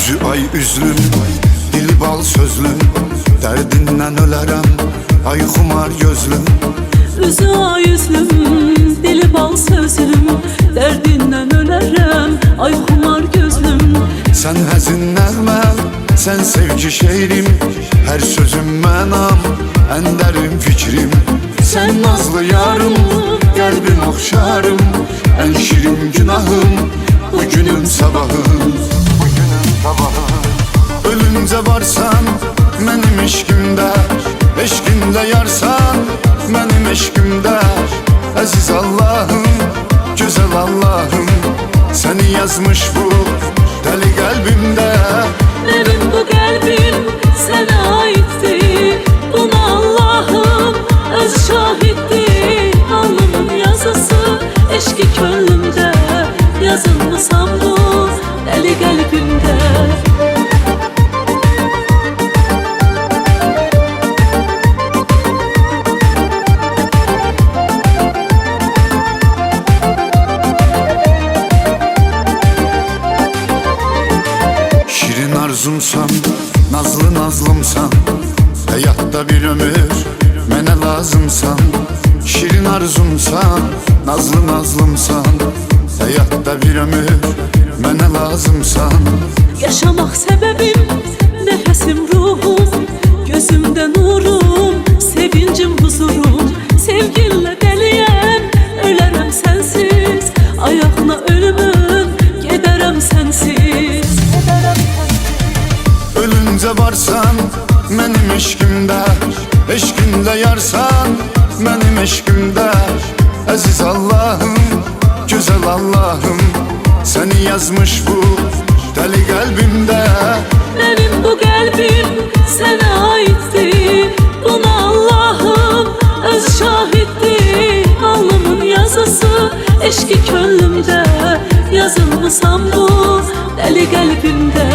Üzü ay üzlüm, dili bal sözlüm, derdindən ölərəm, ay xumar gözlüm. Üzü ay üzlüm, dili bal sözlüm, derdindən ölərəm, ay xumar gözlüm. Sən həzin nəğmə, sən sevgi şeirim, hər sözüm mənam, ən dərin fikrim. Sən nazlı yarım, qəlbim oxşarım, ən şirin günahım, bugünüm sabahım. Ölümcə varsan, mənim eşqimdə, eşqində yarsan, mənim eşqimdə. Əziz Allahım, gözəl Allahım, səni yazmış bu dəli qəlbimdə. Mənim bu qəlbim sənə aiddir, buna Allahım öz şahiddir. Alnımın yazısı, eşqi könlümdə, yazılmısan bu dəli qəlbimdə. Şirin arzumsan, nazlı nazlımsan, həyatda bir ömür mənə lazımsan. Şirin arzumsan, nazlı nazlımsan, həyatda bir ömür mənə lazımsan. Yaşamaq səbəbim, nəfəsim ruhum, gözümdə nurum, sevincim huzurum. Sevginlə dəliyəm, ölərəm sənsiz, ayağına ölümüm, gedərəm sənsiz. Ölüncə varsan, mənim eşqimdə, eşqində yarsan, mənim eşqimdə. Əziz Allahım, gözəl Allahım, səni yazmış bu dəli qəlbimdə. Mənim bu qəlbim sənə aiddir, buna Allahım öz şahiddir. Alnımın yazısı, eşqi könlümdə, yazılmısan bu dəli qəlbimdə.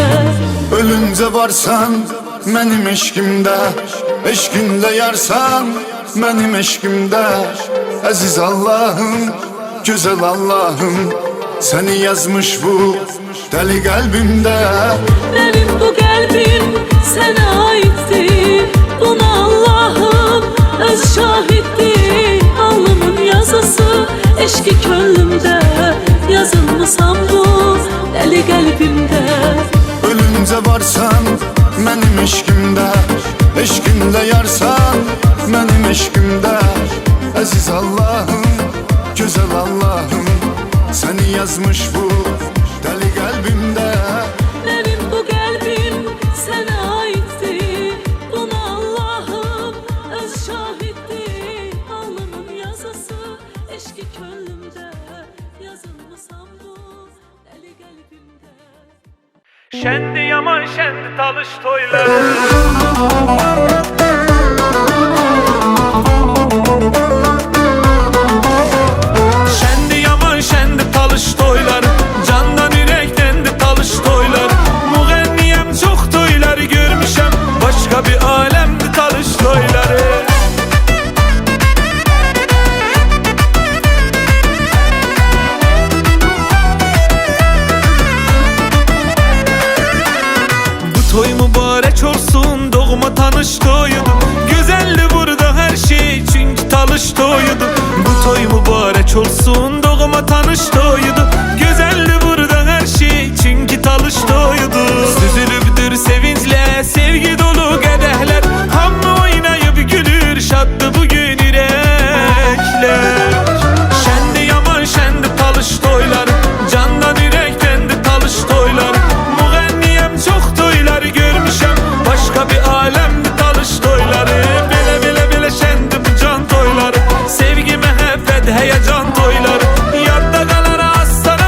Ölüncə varsan, mənim eşqimdə, eşqində yarsan, mənim eşqimdə. Əziz Allahım, gözəl Allahım, səni yazmış bu dəli qəlbimdə. Mənim bu qəlbim sənə aiddir, buna Allahım öz şahiddir. Alnımın yazısı, eşqi könlümdə, yazılmısan bu dəli qəlbimdə. Ölüncə varsan, mənim eşqimdə, eşqində yarsan, mənim eşqimdə. Əziz Allahım, gözəl Allahım, səni yazmış bu dəli qəlbimdə. Mənim bu qəlbim sənə aiddir, buna Allahım öz şahiddir. Alnımın yazısı, eşqi könlümdə, yazılmısan bu dəli qəlbimdə. Şendi yaman şendi talış toyları. Şendi yaman şendi talış toyları, candan yürektendi talış toyları. Müğenniyem çok toyları görmüşem, başka bir alemdi talış toyları. Toy mübarek olsun, doğma tanış toyudu. Güzeldi burada her şey, çünkü talış toyudu. Bu toy mübarek olsun, doğma tanış toyudu. Güzeldi burada her şey, çünkü talış toyudu. Süzülübdür sevinçle, sevgi dolu qədəhlər. Hamı oynayıp gülür, şaddı bugün yürekler. Şendi yaman şendi talış toyları, candan yürektendi talış toyları. Müğenniyem çok toyları görmüşem, başka bir alemdi talış toyları. Bele bele bele şendi bu can toyları, sevgi, məhəbbət, heyecan toyları. Yadda qalar aslan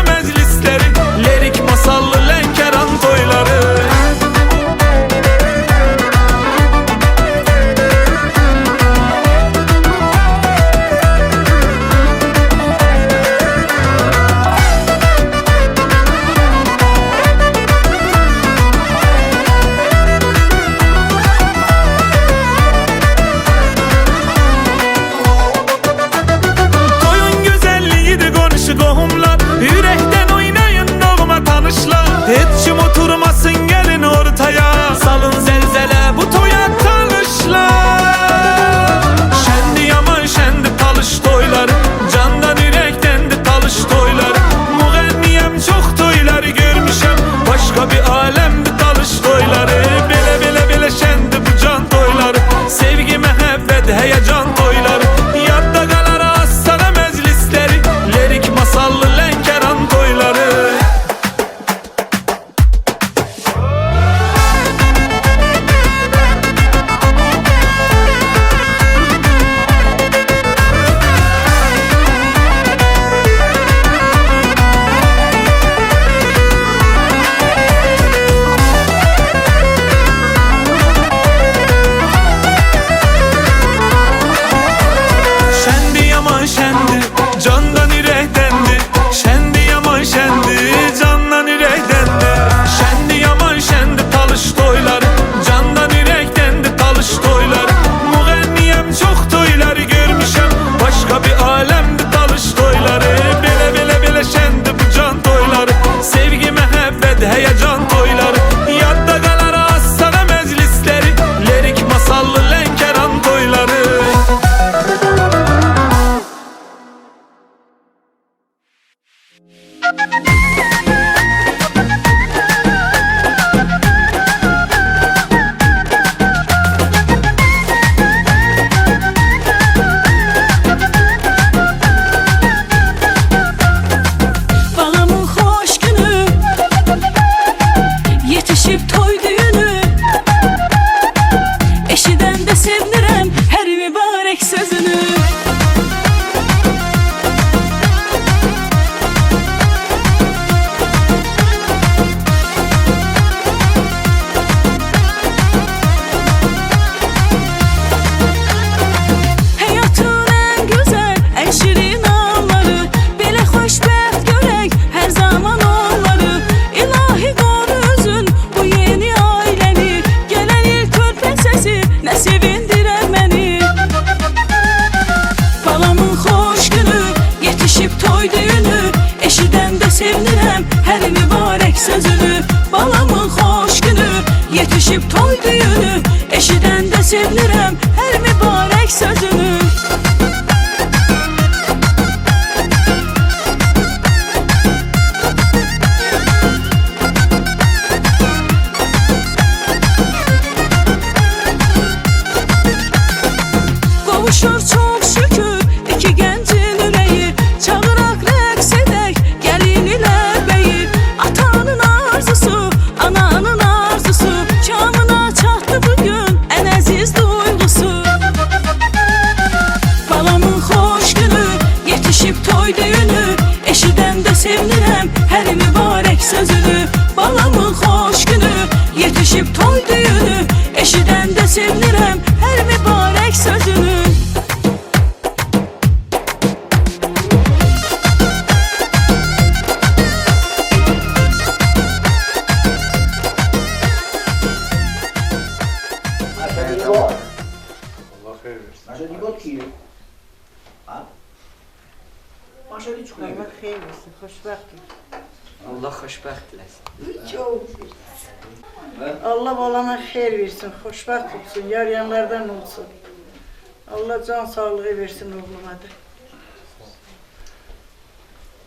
yetişib toy düyünü, eşidəndə sevinirəm hər mübarək sözünü. Qovuşur çox şükür iki gəncin ürəyi, çağıraq rəqs edək gəlin ilə bəyi. Atanın arzusu, ananın arzusu, kamına çatdı bugün ən əziz duyğusu. Balamın xoş günü, yetişib toy düyünü, eşidəndə sevinirəm hər mübarək sözünü. Balamın xoş günü, yetişib toy düyünü, eşidəndə sevinirəm hər mübarək sözünü. Maşa Libot ki? Ha? Maşa Libot ki? Allah xeyir versin, xoşbəxt ol. Allah xoşbəxt eləsin. Allah balana xeyir versin, xoşbəxt olsun, yarayanlardan olsun. Allah can sağlığı versin oğluma da.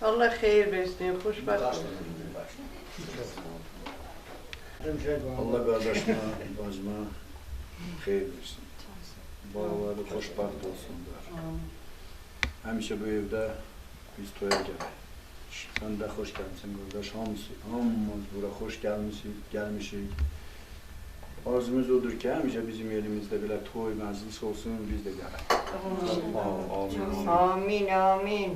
Allah xeyir versin, xoşbəxt olsun. Allah kardeşime, bacıma xeyir versin. Balaları xoşbəxt olsunlar. Həmişə bu evdə biz toya gələk. Sən də xoş gəlmişsin qardaş, hamımız bura xoş gəlmişik. Arzumuz odur ki, həmişə bizim elimizdə belə toy məclis olsun, biz də gələk. Amin, amin.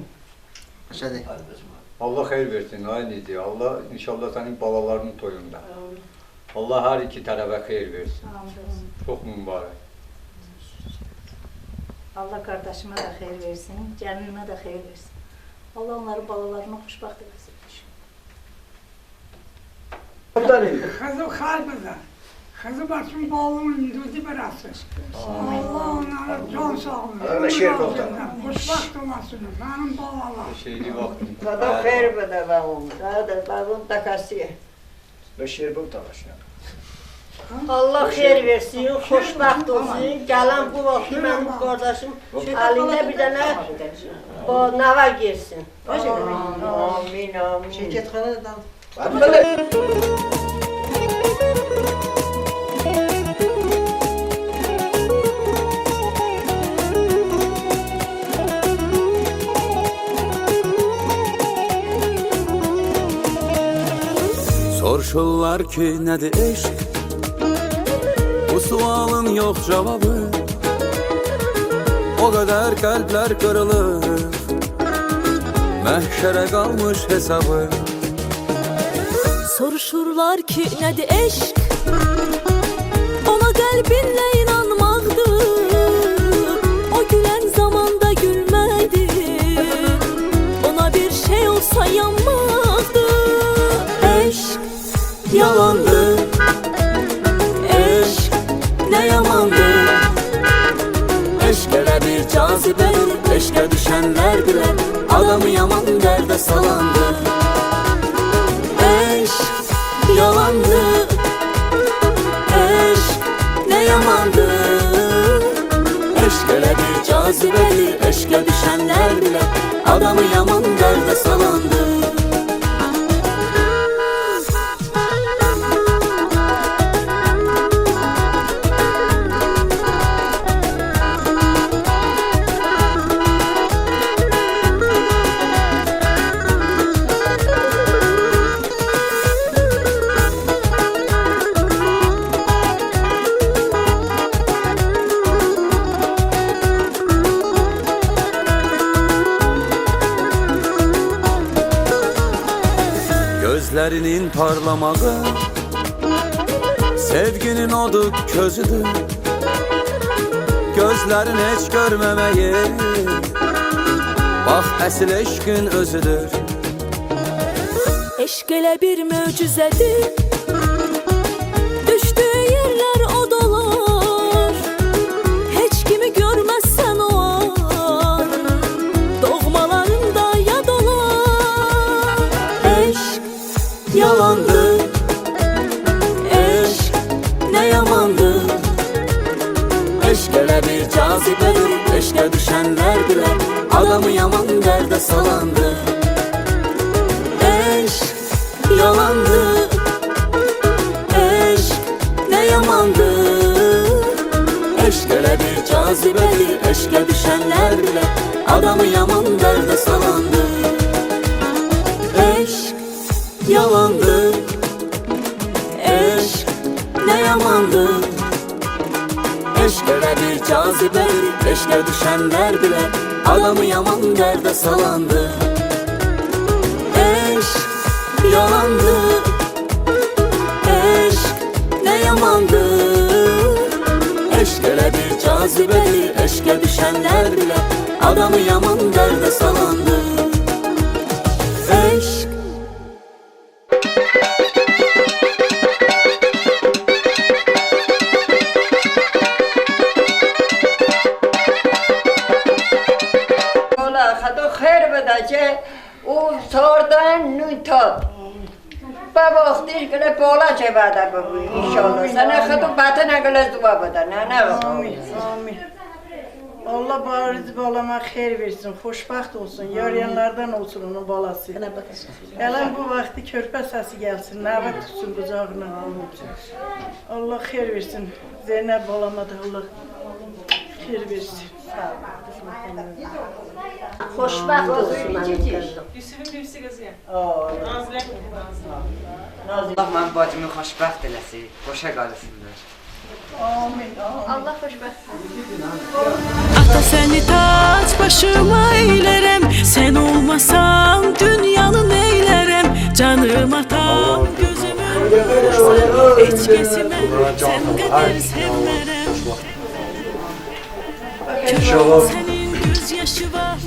Allah xeyir versin, aynıdır. Allah inşallah sənin balalarının toyunda. Allah hər iki tərəfə xeyir versin. Çox mübarək. Allah kardeşime de xeyir versin, gəlinime de xeyir versin. Allah onların balalarına xoşbəxt eləsin. Kızım kalbide. Kızım başım bağlımın yüzü birası. Allah onlara can sağlığı. Öyle şerif oldu. Hoşbaht olasın. Benim balalar. Şeyli vaxtım. Sada xeyir bədə bağım, sada bağım takasiye. Ve şerbet talaşıyor. Allah xeyir versin, xoşbəxt olsun. Gələn bu vaxtı mənim qardaşım əlində bir dənə nava girsin. Amin, amin. Şirketxanadan. Soruşurlar ki nədir eşq? Bu sualın yox cavabı. O qədər qəlblər qırılır, məhşərə qalmış hesabı. Soruşurlar ki nədir eşq? Ona qəlbinlə inanmaqdır. O gülən zamanda gülməkdir. Ona bir şey olsa yanmaqdır. Eşq yalandır. Eşq nə yamandır. Eşq elə bir cazibədir. Eşqə düşənlər bilər adamı yaman dərdə salandır. Eşq yalandır. Eşq nə yamandır. Eşq elə bir cazibədir. Eşqə düşənlər bilər adamı yaman dərdə salandır. Gözlərinin parlamağı sevginin odu közüdür. Gözlərin heç görməməyi bax əsl eşqin özüdür. Eşq elə bir möcüzədir. Düşdüyü yerlər odalar. Heç kimi görməzsən o an. Doğmalarında yad olar. Eşq yalandır. Eşq cazibədir, eşqə düşənlər bilər, adamı yaman dərdə salandı. Eşq yalandı, eşq nə yamandı. Eşq elə bir cazibədir, eşqə düşənlər bilər, adamı yaman dərdə salandı. Eşq yalandı, eşq nə yamandı. Eşq elə bir cazibədir, eşqə düşənlər bilər, adamı yaman dərdə salandı. Eşq yalandı, eşq nə yamandı. Eşq elə bir cazibədir, eşqə düşənlər bilər, adamı yaman dərdə salandı. Eşq خدا خیر بده که او ساردن نوی تا با وقتیش گله بالا چه بده بگوی انشالله سنه خدا بطن گله دعا بده نه Amin, amin. Allah bariz balama xeyir versin, xoşbaxt olsun, yarayanlardan olsun onun balası. Gələn bu vaxtı körpə səsi gəlsin, nəvə tutsun qucağına. Allah xeyir versin, Zeynəb balama da Allah xeyir versin. خوشبخت olsun Yusuf'un birisi qızı. Allah mən bacımı xoşbəxt eləsin, xoşa qalsınlar. Amin, amin. Allah xoşbəxt. Ata səni tac başıma eylərəm, sən olmasan dünyanı neylərəm. Canım atam, gözümün nursan, heç kəsimə sən qədər sevmərəm. Körpə sənin göz yaşı var,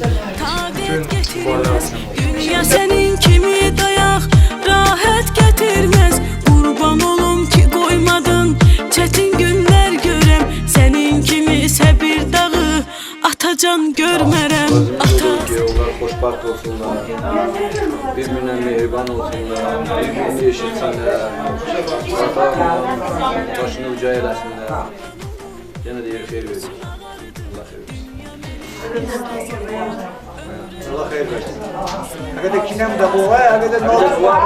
taqət getirməz. Dünya sənin kimi dayaq, rahat gətirməz. Qurban olum ki qoymadın, çətin günlər görəm. Sənin kimi səbir dağı, atacan görmərəm. Ata Onlar xoşbaxt olsunlar, bir-birinə mehriban olsunlar, bir-birini eşitsinlər, başını uca eləsinlər. Yenə deyir, xeyir versin. Allah xeyir versin. Ne kadar kinem de bu var, ne kadar not var.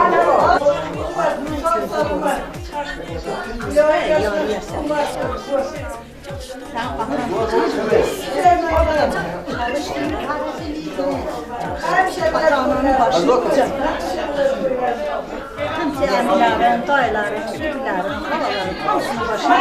Əmilərin, dayıların, sütlərin, xalaların, hamısını başına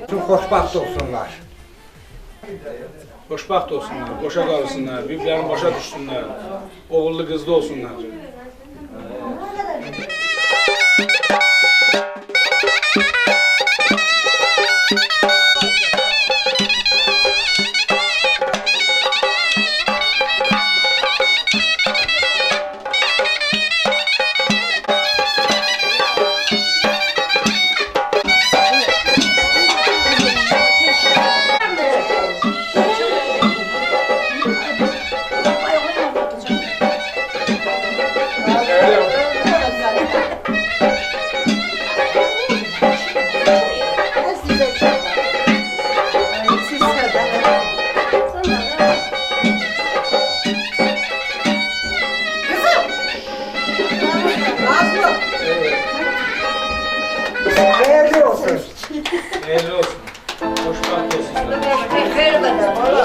Çok xoşbaxt olsunlar. Xoşbaxt olsunlar, boşa qalsınlar, bir-birlərini başa düşsünlər, oğullu qızlı olsunlar. Hayırlı olsun. Hayırlı olsun, xoşbaxt olsunlar. خیر بده بالا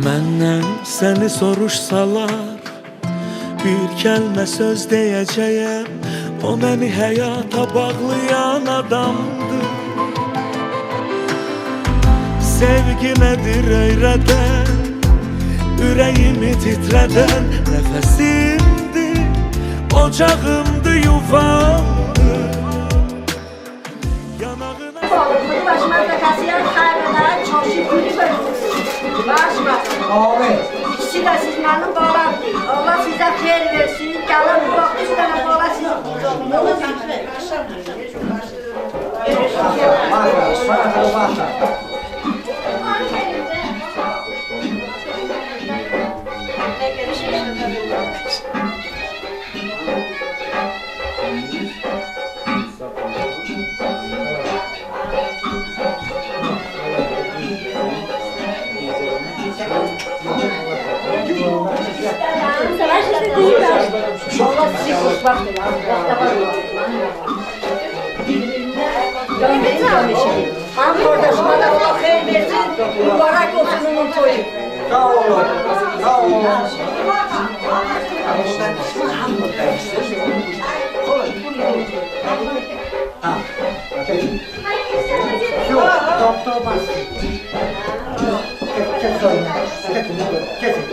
Məndən səni soruşsalar, bir kəlmə söz deyəcəyəm. O məni həyata bağlayan adamdır. Sevgi nədir öyrədən, ürəyimi titrədən nəfəsimdir, ocağımdır, yuvamdır. Yanağına Kudu başımızda kasiyer kaybeder, çok şükür başmasın. Amin. İkisi de siz benim balam değil. Allah size hayır versin. Gelin bak, üç tane bala sizin. Allah sizi kutmak değil. Ben kardeşime de Allah hayır versin. Mübarek olsun onun toyu. Sağ olun. Sağ olun. Doktor bastı. Kes oyunu. Kesin.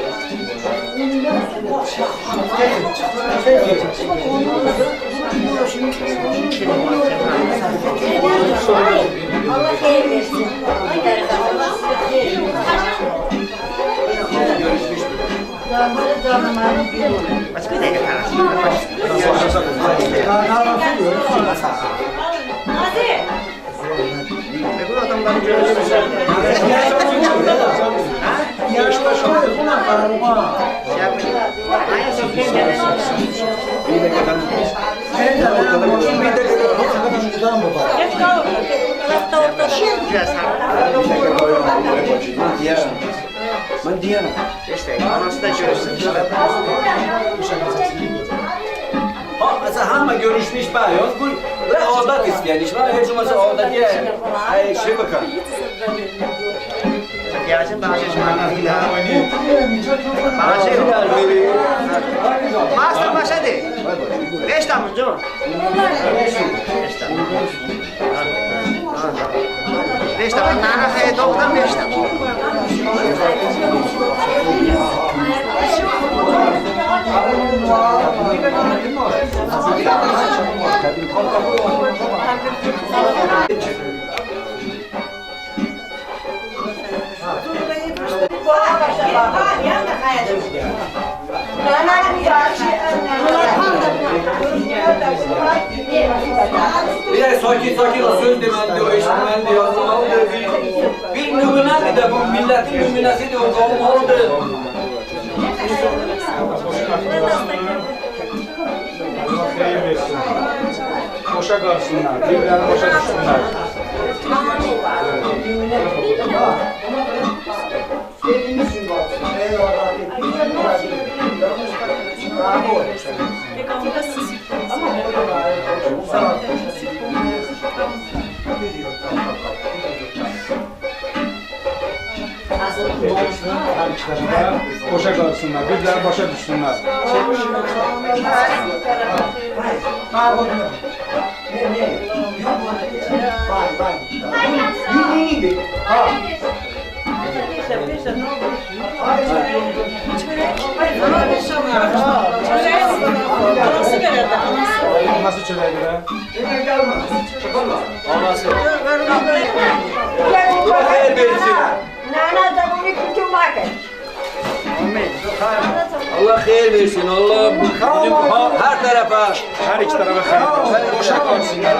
Allah hayır versin. Ben diyemem. İşte anası da görürsün. Mesela hamma görüşmüş bağırıyoruz. Bu ve adet isteyen iş var. Hiç olmazsa adet diye şey bakar. Yazın bağışın manasıyla. Bağışı. Master başladı. 5 Temmuz değil mi? 5 Temmuz. Nana hayır 95 Temmuz. Bir de sakin söz demendi, o işlemendi, yazılmalıdır. Bir nümunesi de bu milletin nümunesi de o olmalıdır. Hayır versin. Boşa kalsınlar, birbirlerini boşa düşsünler. Boşa kalsınlar, birbirlerini boşa düşsünler. Nasıl çöreği be? Anası. Allah hayır versin. Nana da bunu küçük bakın. Allah hayır versin. Allah bizim her tarafa. Her iki tarafa hayır versin. Boşa kalsınlar.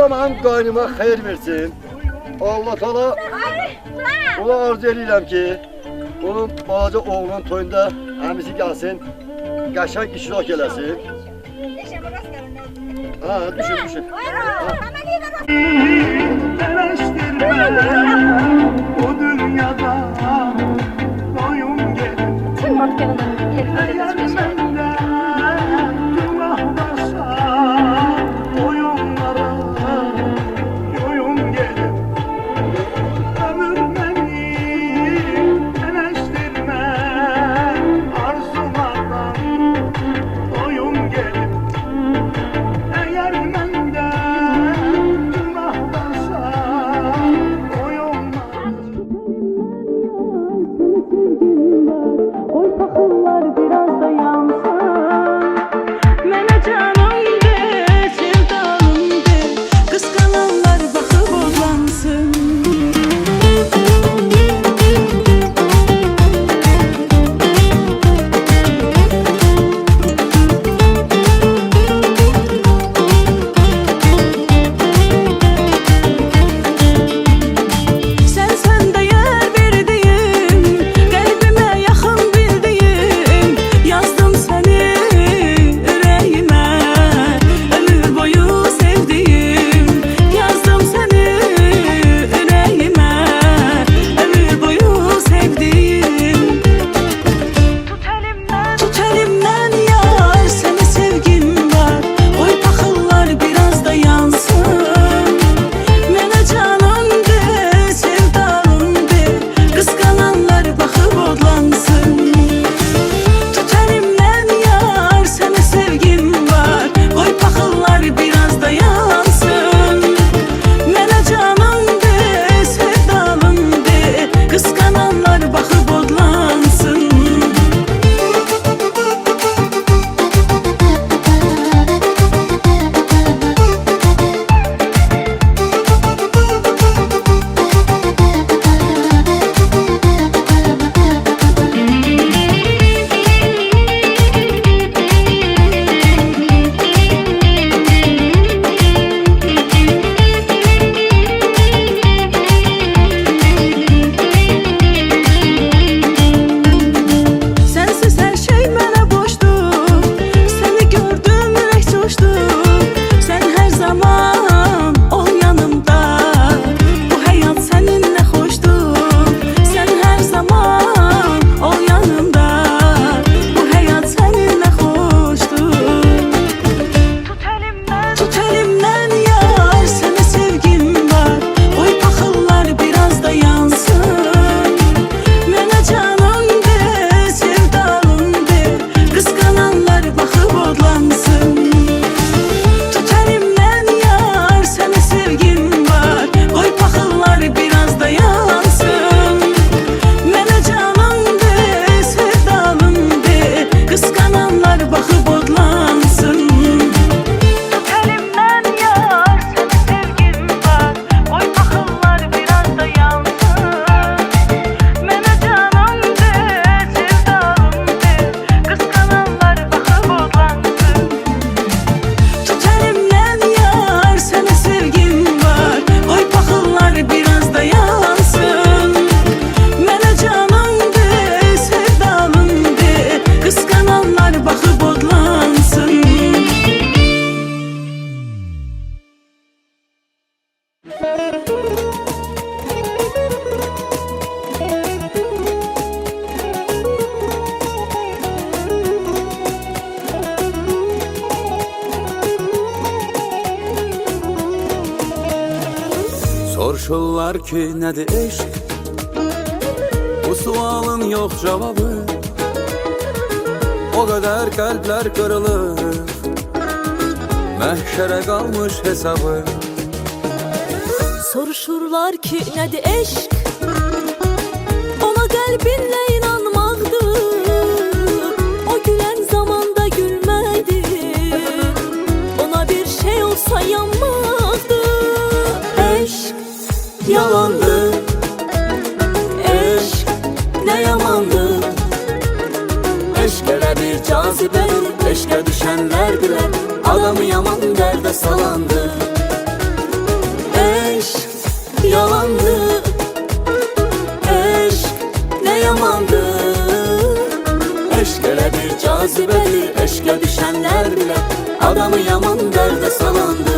Teala mənim qaynıma xeyir versin. Allah Teala ona arzu edirəm ki, onun balaca oğlunun toyunda əmisi gəlsin, qəşəng iştirak eləsin. Ha, düşün. Bu dünyada doyum gelir. Sen bak yanına telefon edeceğim. Günah varsa oyunlara yoyum gelir. Ömür beni eleştirme, arzulardan doyum gelir. Eğer mende günah varsa oyunlara. Oy paxıllar biraz da yansın. Mənə canım de, sevdalım de, qısqananlar baxıb odlansın. Sən dəyər verdiyim, qəlbimə yaxın bildiyim, yazdım səni ürəyimə, ömür boyu sevdiyim, yazdım səni ürəyimə, ömür boyu sevdiyim. Tut əlimdən yar, sənə sevgim var, qoy paxıllar biraz da yansın. Mənə canım de, sevdalım de, qısqananlar baxıb odlansın. Tut əlimdən yar, sənə sevgim var, qoy paxıllar biraz da yansın. Mənə canım de, sevdalım de, qısqananlar baxıb odlansın. Sensiz her şey mənə boşdur. Səni gördüm, ürək coşdu. Sən hər zaman ol yanımda. Bu həyat səninlə xoşdur. Sən hər zaman ol yanımda. Bu həyat səninlə xoşdur. Tut əlimdən yar, sənə sevgim var. Qoy paxıllar biraz da yansın. Mənə canım de, sevdalım de, qısqananlar baxıb odlansın. Tut əlimdən yar, sənə sevgim var, qoy paxıllar biraz da yansın. Mənə canım de, sevdalım de, qısqananlar baxıb odlansın. Tut əlimdən yar, sənə sevgim var, qoy paxıllar biraz da yansın. Mənə canım de, sevdalım de, qısqananlar baxıb odlansın. Tut əlimdən yar, sənə sevgim var, qoy paxıllar biraz da yansın. Mənə canım de, sevdalım de, qısqananlar baxıb odlansın. Soruşurlar ki nədir eşq? Bu sualın yox cavabı. O qədər qəlblər qırılır, məhşərə qalmış hesabı. Soruşurlar ki nədir eşq? Ona qəlbinlə inanmaqdır. O gülən zamanda gülməkdir. Ona bir şey olsa yanmaqdır. Eşq yalandır. Eşq nə yamandır. Eşq elə bir cazibədir. Eşqə düşənlər bilər adamı yaman dərdə salandır. yalandı. Eşk ne yamandı. Eşk elə bir cazibədir. Eşkə düşənlər bilə adamı yaman dərdə salandı.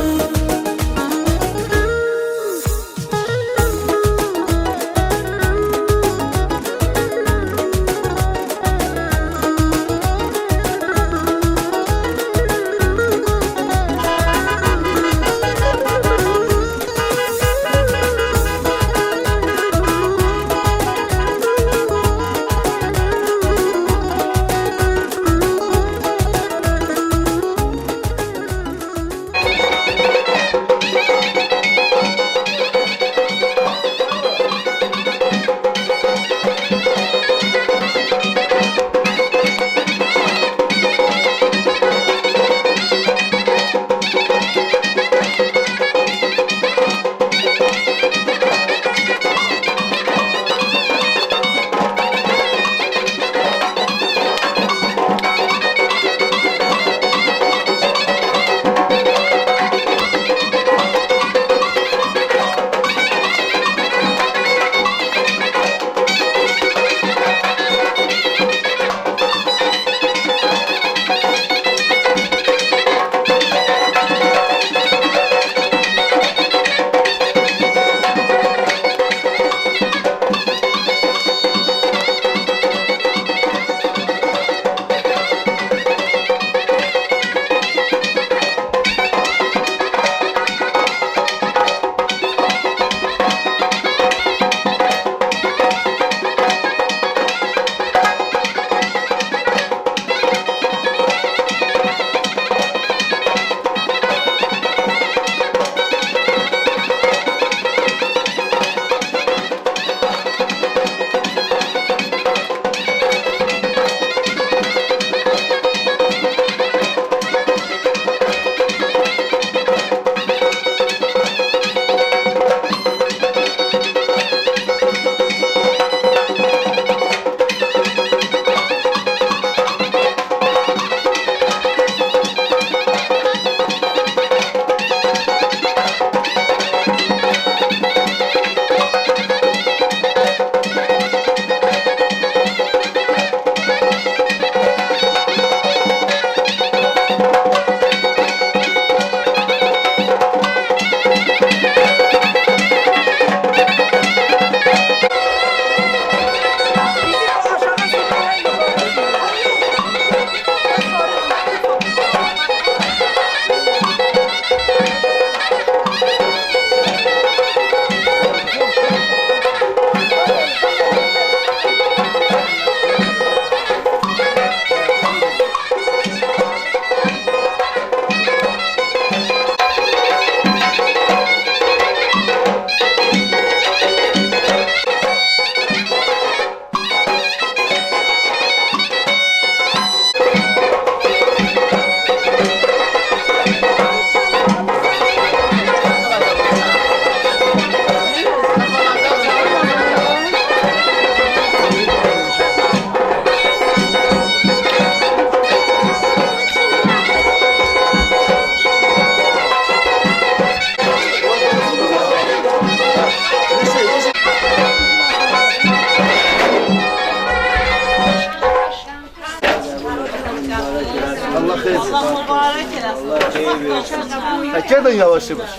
Gelin yavaş yavaş.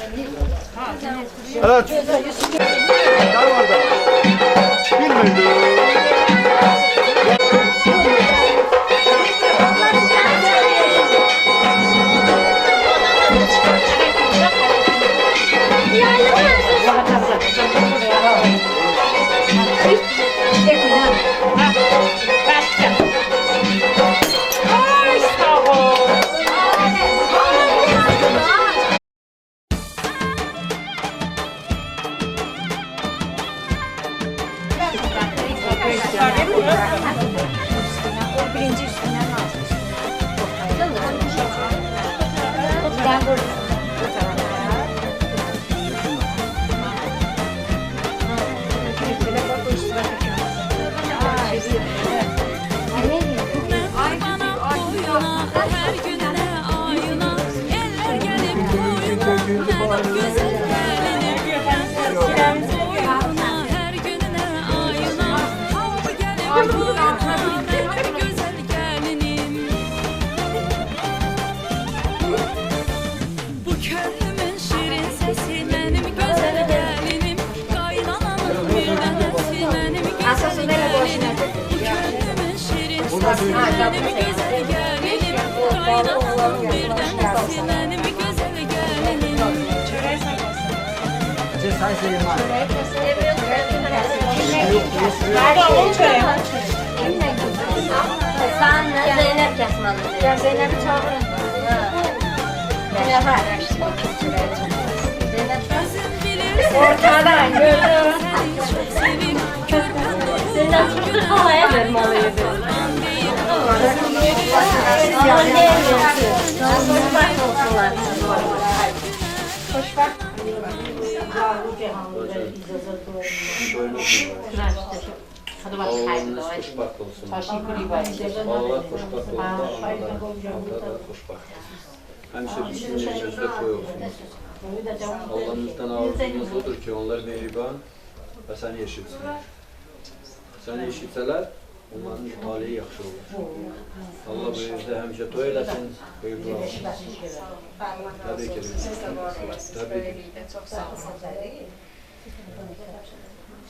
Evet. Gel orada. Bilmiyorum. Birinci üstünden almış. Her gününe ayına eller gelip boyuna güzel gelini. Gəlinimi gözəl gəlinim, qaynanamın birdən əsirlənimi gözəl gəlinim. Sen Zeynep kesmedin. Ya Zeynep'i çağırın. Ne var? Ortadan gördüm. Zeynep çıktı havaya vermeliydi. Hadi bak hayırlı hoşbakt olsun. Balalar hoşbakt olsun. Analar hoşbakt. Hemşe bizim gözde toy olsunuz. Allah'ımızdan arzumuz odur ki onlar mehriban ve seni eşitsinler. Seni eşitseler onların talihi yaxşı olur. Allah bu evde hemşe toy eləsin, hayırlı olsun. Təbrik ederim. Təbrik ederim.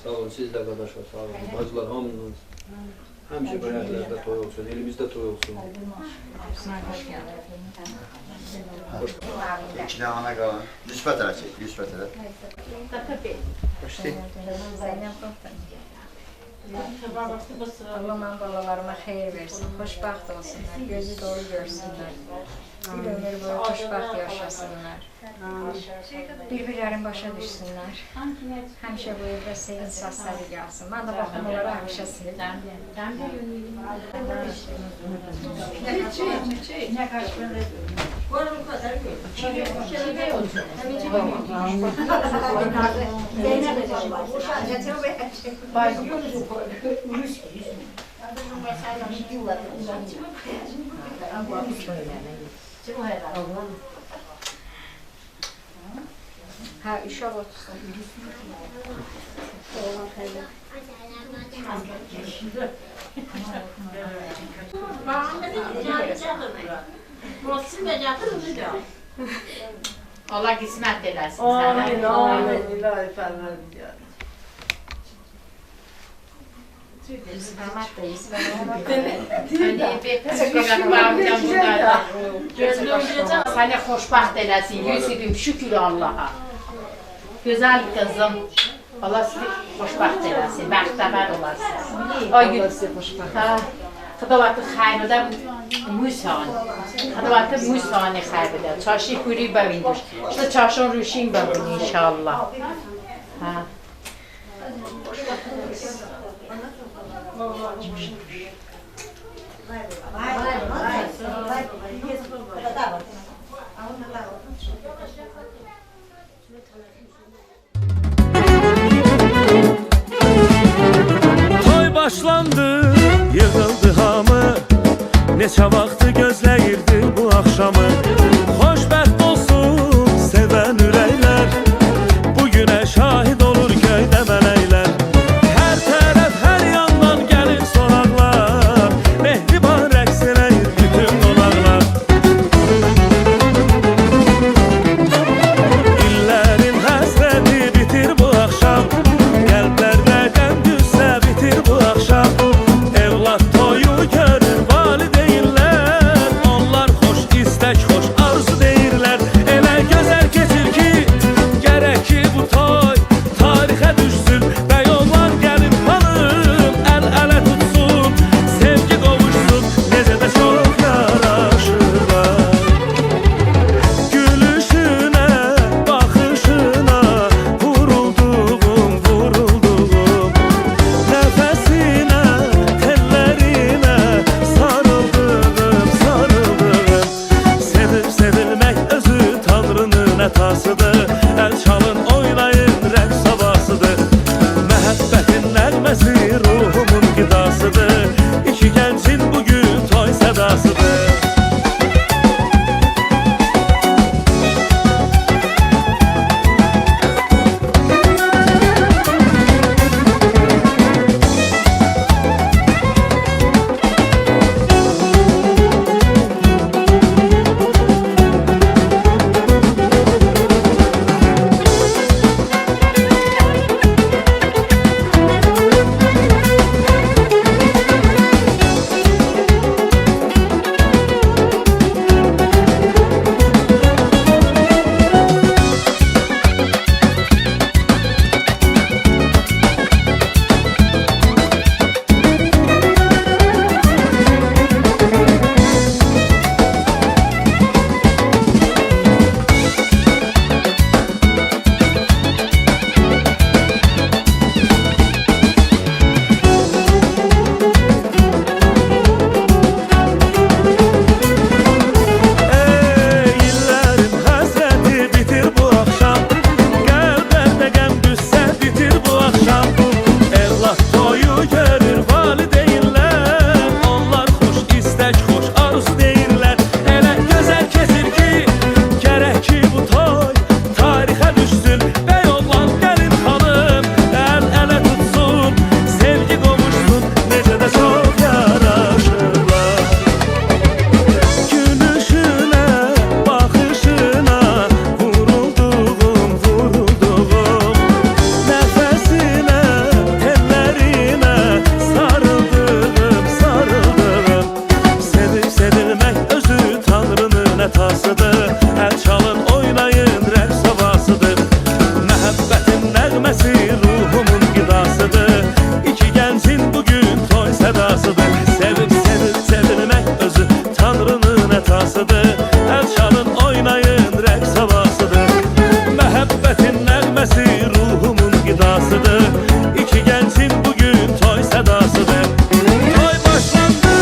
Sağ olun, siz de arkadaşlar, sağ olun. Bacılar hamınız. Hemşe bu yerlerde toy olsun, elimizde toy olsun. İki de ana kalan. Lüsfet ele çek, lüsfet ele. Allah'ım balalarıma hayır versin, hoşbaht olsunlar, gözü dolu görsünler. Bir ömür boyu hoşbaht yaşasınlar. Birbirlerin başa düşsünler. Hemşe bu evde sevinç sesleri gelsin. Ben de bakım olarak hemşe sevindim. Ne kaç böyle? Ha, işe otursun. Allah kısmet edersin sana. Amin, amin. İlahi Ferman ya. Seni hoşbaht eləsin, yüzüdüm, şükür Allah'a. Güzel kızım, Allah sizi hoşbaht eləsin, bəxtəvər olasınız. Ay gül, xıdavatı xaybədə Musan, xıdavatı Musanı xaybədə, çaşı kuri bəvindir. İşte çaşın rüşin bəvin inşallah. Toy başlandı, yığıldı hamı. Neçə vaxtı gözləyirdi bu axşamı. Xoşbəxt olsun sevən ürəklər, bu günə şahid olur göydə mələklər. Hər tərəf, hər yandan gəlir sonaqlar, mehriban rəqs eləyir bütün qonaqlar. İllərin həsrəti bitir bu axşam, qəlblərdə qəm düşsə bitir bu axşam. Evlad toyu görür valideynlər, sədasıdır. Əl çalın, oynayın, rəqs havasıdır. Məhəbbətin nəğməsi ruhumun qidasıdır. İki gəncin bugün toy sədasıdır. Sevib, sevib, sevilmək özü Tanrının ətasıdır. Əl çalın, oynayın, rəqs havasıdır. Məhəbbətin nəğməsi ruhumun qidasıdır. İki gəncin bugün toy sədasıdır. Toy başlandı.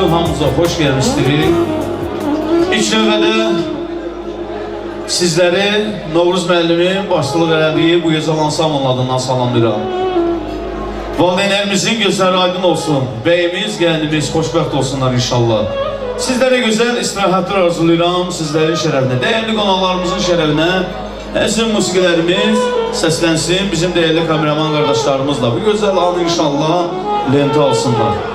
hamınıza xoş gəlmişdirik. İlk növbədə sizləri Novruz müəllimin başçılıq elədiyi bu gözəl ansamblın adından salamlayıram. Valideynlərimizin gözləri aydın olsun, bəyimiz, gəlinimiz xoşbəxt olsunlar inşallah. Sizlərə gözəl istirahətlər arzulayıram, sizlərin şərəfinə, dəyərli qonaqlarımızın şərəfinə, əzim musiqilərimiz səslənsin, bizim dəyərli kameraman qardaşlarımızla bu gözəl anı inşallah lentə alsınlar.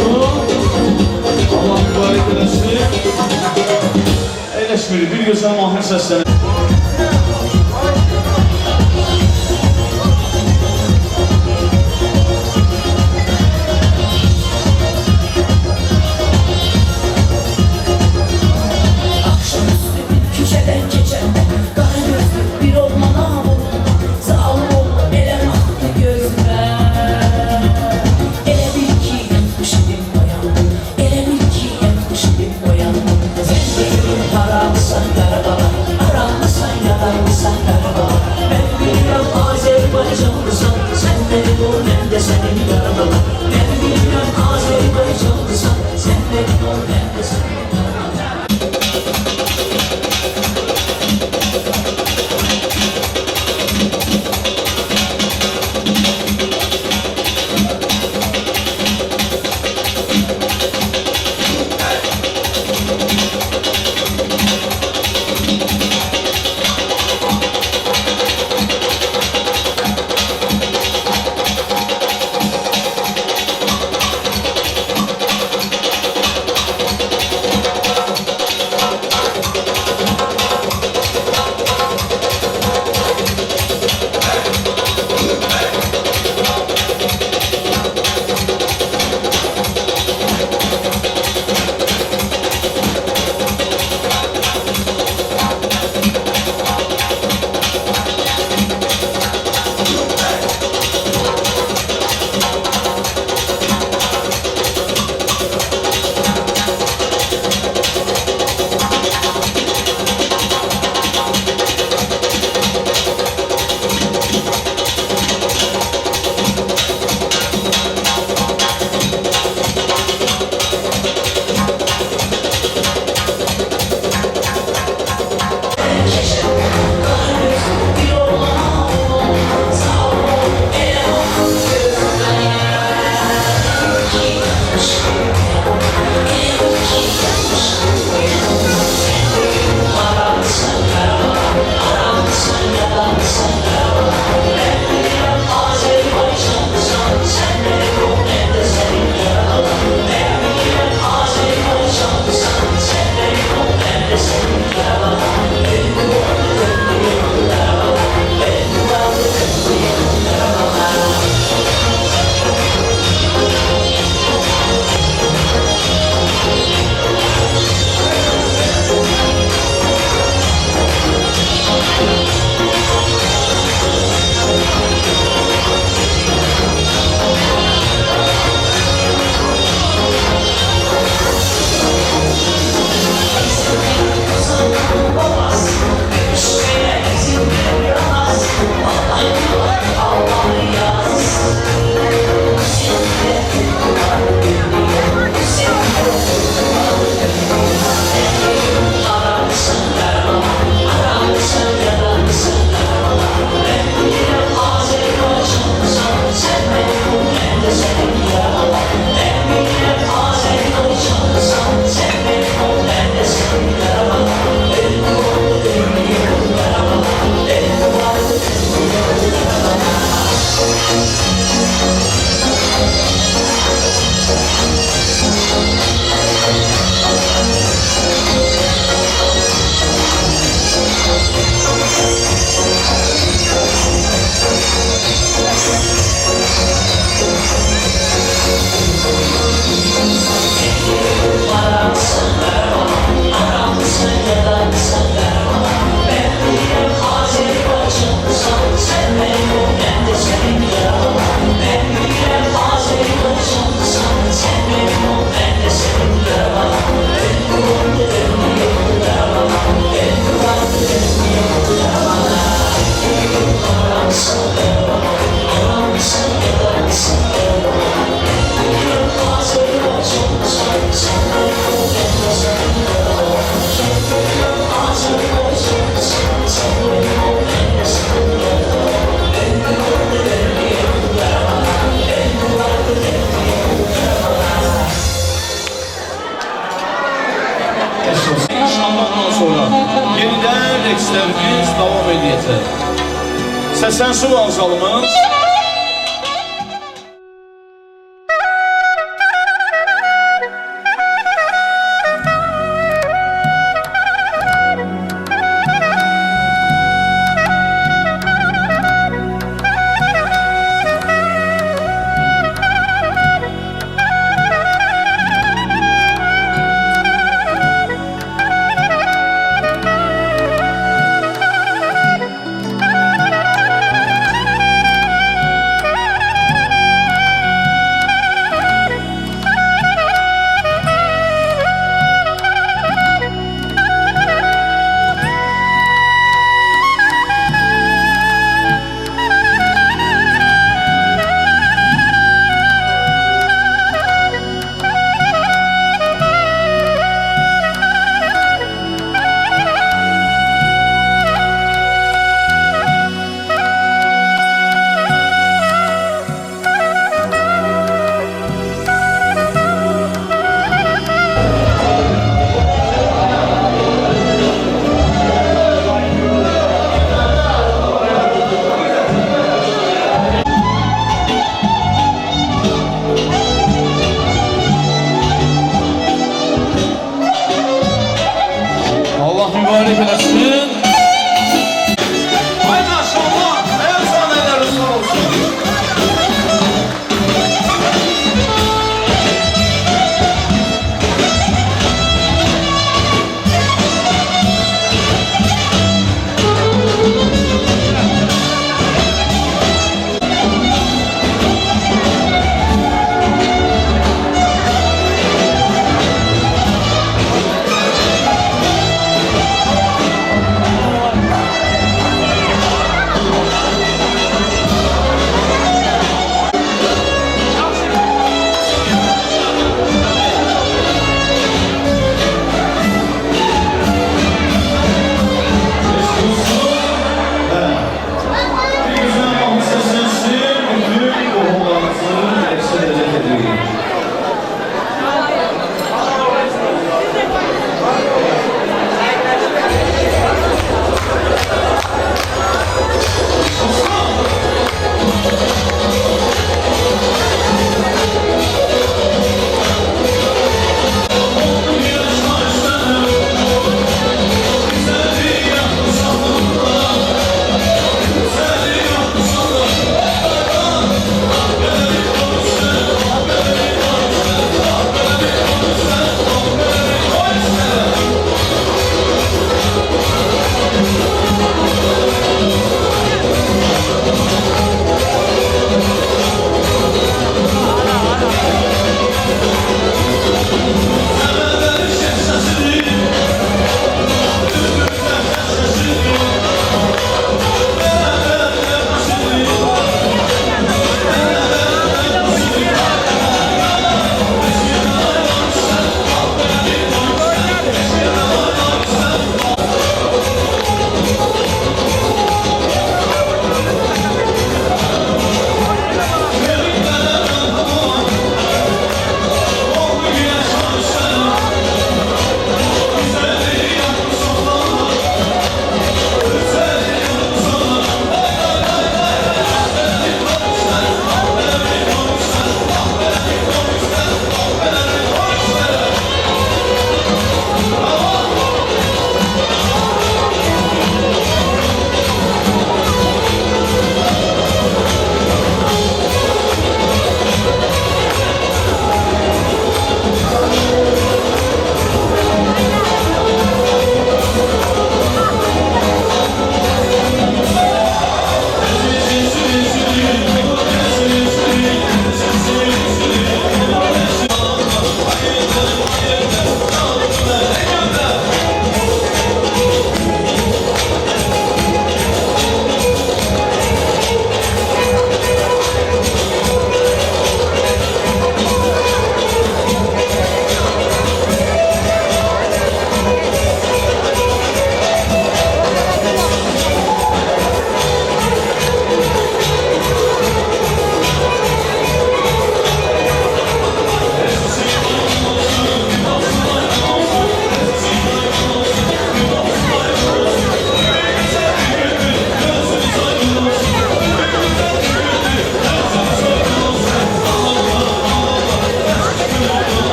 olsun. Allah mübarək eləsin. Əyləşmir, bir gözəl mahnı səslənir. rəqslərimiz davam edəcək. Səslənsin vokzalımız. Allah mübarek eləsin. Ay maşallah, ayaq sahneləri sağ olsun.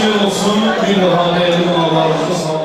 xeyir olsun. Bir daha değerli qonaqlarımızı